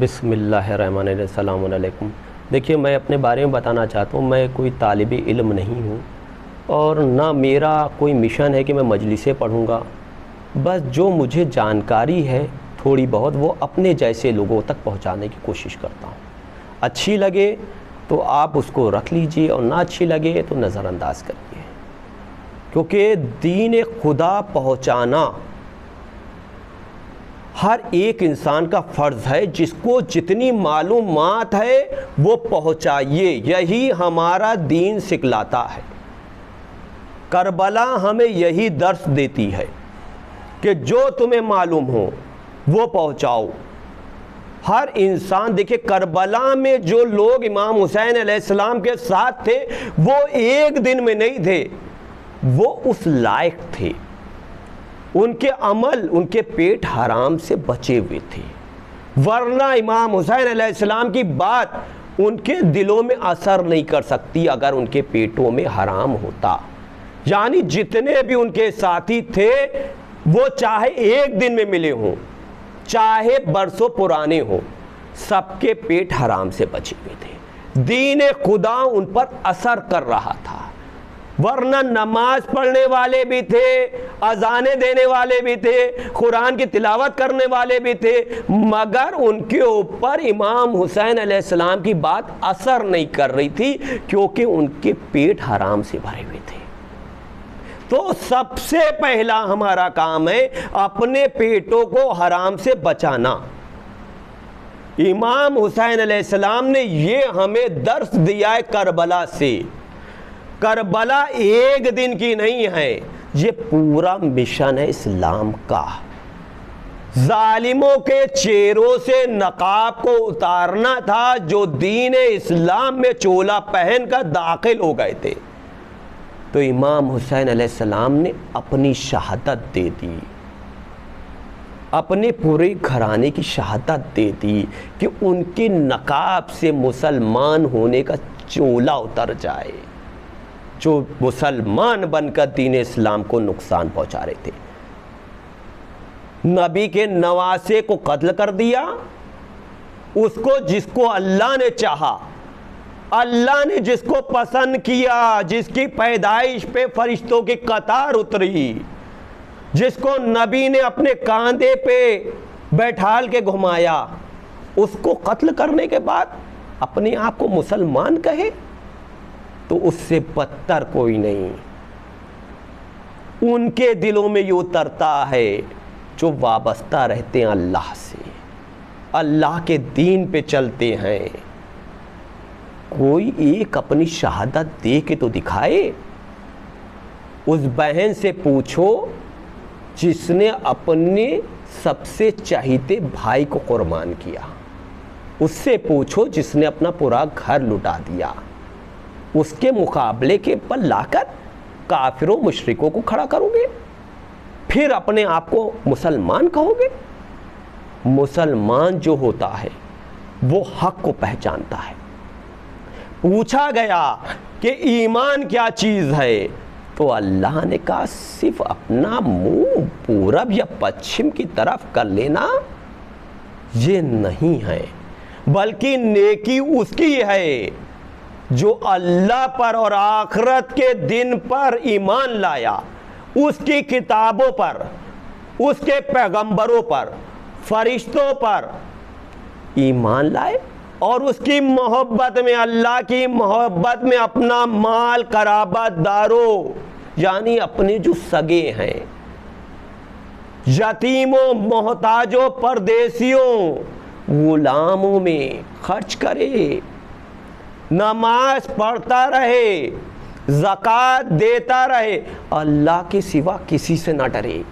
بسم اللہ الرحمن الرحیم، السلام علیکم۔ دیکھیے، میں اپنے بارے میں بتانا چاہتا ہوں، میں کوئی طالب علم نہیں ہوں اور نہ میرا کوئی مشن ہے کہ میں مجلسیں پڑھوں گا۔ بس جو مجھے جانکاری ہے تھوڑی بہت، وہ اپنے جیسے لوگوں تک پہنچانے کی کوشش کرتا ہوں۔ اچھی لگے تو آپ اس کو رکھ لیجئے اور نہ اچھی لگے تو نظر انداز کریے، کیونکہ دین خدا پہنچانا ہر ایک انسان کا فرض ہے۔ جس کو جتنی معلومات ہے وہ پہنچائیے، یہی ہمارا دین سکھلاتا ہے۔ کربلا ہمیں یہی درس دیتی ہے کہ جو تمہیں معلوم ہو وہ پہنچاؤ۔ ہر انسان، دیکھیں کربلا میں جو لوگ امام حسین علیہ السلام کے ساتھ تھے وہ ایک دن میں نہیں تھے، وہ اس لائق تھے۔ ان کے عمل، ان کے پیٹ حرام سے بچے ہوئے تھے، ورنہ امام حسین علیہ السلام کی بات ان کے دلوں میں اثر نہیں کر سکتی اگر ان کے پیٹوں میں حرام ہوتا۔ یعنی جتنے بھی ان کے ساتھی تھے وہ چاہے ایک دن میں ملے ہوں چاہے برسوں پرانے ہوں، سب کے پیٹ حرام سے بچے ہوئے تھے۔ دین خدا ان پر اثر کر رہا تھا، ورنہ نماز پڑھنے والے بھی تھے، اذانیں دینے والے بھی تھے، قرآن کی تلاوت کرنے والے بھی تھے، مگر ان کے اوپر امام حسین علیہ السلام کی بات اثر نہیں کر رہی تھی، کیونکہ ان کے پیٹ حرام سے بھرے ہوئے تھے۔ تو سب سے پہلا ہمارا کام ہے اپنے پیٹوں کو حرام سے بچانا۔ امام حسین علیہ السلام نے یہ ہمیں درس دیا ہے کربلا سے۔ کربلا ایک دن کی نہیں ہے، یہ پورا مشن ہے اسلام کا۔ ظالموں کے چہروں سے نقاب کو اتارنا تھا جو دین اسلام میں چولا پہن کر داخل ہو گئے تھے۔ تو امام حسین علیہ السلام نے اپنی شہادت دے دی، اپنے پورے گھرانے کی شہادت دے دی کہ ان کے نقاب سے مسلمان ہونے کا چولا اتر جائے، جو مسلمان بن کر دین اسلام کو نقصان پہنچا رہے تھے۔ نبی کے نواسے کو قتل کر دیا، اس کو جس کو اللہ نے چاہا، اللہ نے جس کو پسند کیا، جس کی پیدائش پہ فرشتوں کی قطار اتری، جس کو نبی نے اپنے کاندھے پہ بیٹھال کے گھمایا، اس کو قتل کرنے کے بعد اپنے آپ کو مسلمان کہے تو اس سے بدتر کوئی نہیں۔ ان کے دلوں میں یہ اترتا ہے جو وابستہ رہتے ہیں اللہ سے، اللہ کے دین پہ چلتے ہیں۔ کوئی ایک اپنی شہادت دے کے تو دکھائے۔ اس بہن سے پوچھو جس نے اپنے سب سے چہیتے بھائی کو قربان کیا، اس سے پوچھو جس نے اپنا پورا گھر لٹا دیا، اس کے مقابلے کے پر لا کر کافروں مشرکوں کو کھڑا کرو گے، پھر اپنے آپ کو مسلمان کہو گے؟ مسلمان جو ہوتا ہے وہ حق کو پہچانتا ہے۔ پوچھا گیا کہ ایمان کیا چیز ہے تو اللہ نے کہا صرف اپنا منہ پورب یا پچھم کی طرف کر لینا یہ نہیں ہے، بلکہ نیکی اس کی ہے جو اللہ پر اور آخرت کے دن پر ایمان لایا، اس کی کتابوں پر، اس کے پیغمبروں پر، فرشتوں پر ایمان لائے، اور اس کی محبت میں، اللہ کی محبت میں اپنا مال قرابت داروں یعنی اپنے جو سگے ہیں، یتیموں، محتاجوں، پردیسیوں، غلاموں میں خرچ کرے، نماز پڑھتا رہے، زکوٰۃ دیتا رہے، اللہ کے سوا کسی سے نہ ڈرے۔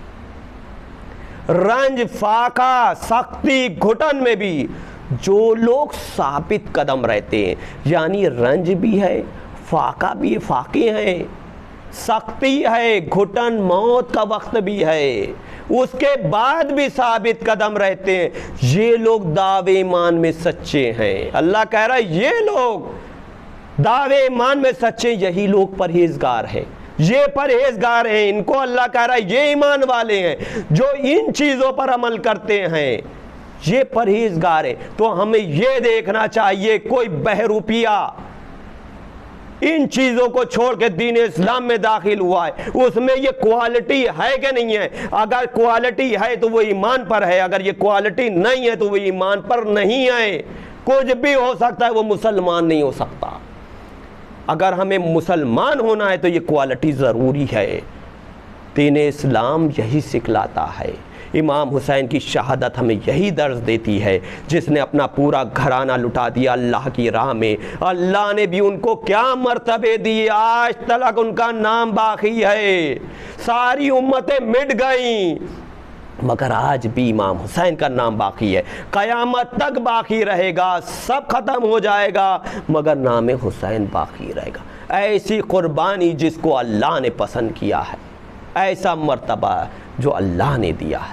رنج، فاقہ، سختی، گھٹن میں بھی جو لوگ ثابت قدم رہتے ہیں، یعنی رنج بھی ہے، فاقہ بھی ہے، فاقے ہیں، سختی ہے، گھٹن، موت کا وقت بھی ہے، اس کے بعد بھی ثابت قدم رہتے ہیں، یہ لوگ دعوے ایمان میں سچے ہیں۔ اللہ کہہ رہا ہے یہ لوگ دعوے ایمان میں سچے، یہی لوگ پرہیزگار ہیں، یہ پرہیزگار ہیں، ان کو اللہ کہہ رہا ہے یہ ایمان والے ہیں جو ان چیزوں پر عمل کرتے ہیں، یہ پرہیزگار ہے، تو ہمیں یہ دیکھنا چاہیے کوئی بہروپیہ ان چیزوں کو چھوڑ کے دین اسلام میں داخل ہوا ہے، اس میں یہ کوالٹی ہے کہ نہیں ہے؟ اگر کوالٹی ہے تو وہ ایمان پر ہے، اگر یہ کوالٹی نہیں ہے تو وہ ایمان پر نہیں ہے۔ کچھ بھی ہو سکتا ہے، وہ مسلمان نہیں ہو سکتا۔ اگر ہمیں مسلمان ہونا ہے تو یہ کوالٹی ضروری ہے۔ دین اسلام یہی سکھلاتا ہے۔ امام حسین کی شہادت ہمیں یہی درس دیتی ہے، جس نے اپنا پورا گھرانہ لٹا دیا اللہ کی راہ میں، اللہ نے بھی ان کو کیا مرتبے دیے، آج تک ان کا نام باقی ہے۔ ساری امتیں مٹ گئیں مگر آج بھی امام حسین کا نام باقی ہے، قیامت تک باقی رہے گا، سب ختم ہو جائے گا مگر نام حسین باقی رہے گا۔ ایسی قربانی جس کو اللہ نے پسند کیا ہے، ایسا مرتبہ جو اللہ نے دیا ہے۔